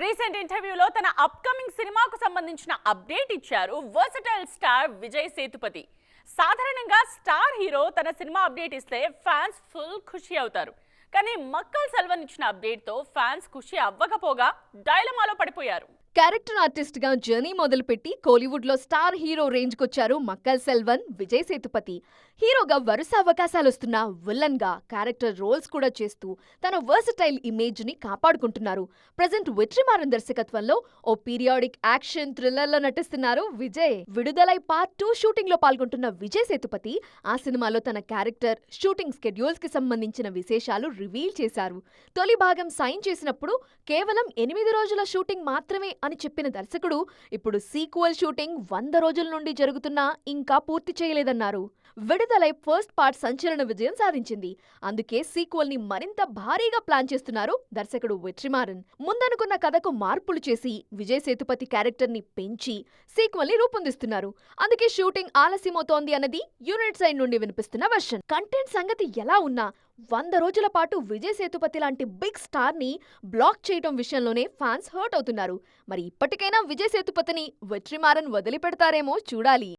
Recent ఇంటర్వ్యూలో తన upcoming సినిమాకు సంబంధించిన అప్డేట్ ఇచ్చారు వర్సటైల్ స్టార్ విజయ్ సేతుపతి. సాధారణంగా స్టార్ హీరో తన సినిమా అప్డేట్ ఇస్తే ఫ్యాన్స్ ఫుల్ ఖుషి అవుతారు. కానీ మక్కల్ సెల్వన్ ఇచ్చిన అప్డేట్ తో ఫ్యాన్స్ ఖుషి అవ్వకపోగా డైలమాలో పడిపోయారు. క్యారెక్టర్ ఆర్టిస్ట్ గా జర్నీ మొదలుపెట్టి కోలీవుడ్ లో స్టార్ హీరో రేంజ్ కొచ్చారు మక్కల్ సెల్వన్ విజయ్ సేతుపతి. హీరోగా వరుస అవకాశాలొస్తున్న విలన్ గా క్యారెక్టర్ రోల్స్ కూడా చేస్తూ తన వర్సటైల్ ఇమేజ్ ని కాపాడుకుంటున్నారు. ప్రెజెంట్ వెట్రిమారన్ దర్శకత్వంలో ఓ పీరియాడిక్ యాక్షన్ థ్రిల్లర్ లో నటిస్తున్నారు విజయ్. విడుదలై పార్ట్ 2 షూటింగ్ లో పాల్గొంటున్న విజయ్ సేతుపతి ఆ సినిమాలో తన క్యారెక్టర్, షూటింగ్ స్కెడ్యూల్స్ కి సంబంధించిన విశేషాలు రివీల్ చేశారు. తొలి భాగం సైన్ చేసినప్పుడు కేవలం 8 రోజుల షూటింగ్ మాత్రమే అని చెప్పిన దర్శకుడు ఇప్పుడు సీక్వెల్ షూటింగ్ 100 రోజుల నుండి జరుగుతున్నా ఇంకా పూర్తి చేయలేదన్నారు. విడుదలై ఫస్ట్ పార్ట్ సంచలన విజయం సాధించింది. అందుకే సీక్వెల్ ని మరింత భారీగా ప్లాన్ చేస్తున్నారు దర్శకుడు వెట్రిమారన్. ముందనుకున్న కథకు మార్పులు చేసి విజయ్ సేతుపతి క్యారెక్టర్ ని పెంచి సీక్వెల్ ని రూపొందిస్తున్నారు. అందుకే షూటింగ్ ఆలస్యమవుతోంది అన్నది యూనిట్ సైడ్ నుండి వినిపిస్తున్న వర్షన్. కంటెంట్ సంగతి ఎలా ఉన్నా 100 రోజుల పాటు విజయ్ సేతుపతి లాంటి బిగ్ స్టార్ ని బ్లాక్ చేయటం విషయంలోనే ఫ్యాన్స్ హర్ట్ అవుతున్నారు. మరి ఇప్పటికైనా విజయ్ సేతుపతిని వెట్రిమారన్ వదిలిపెడతారేమో చూడాలి.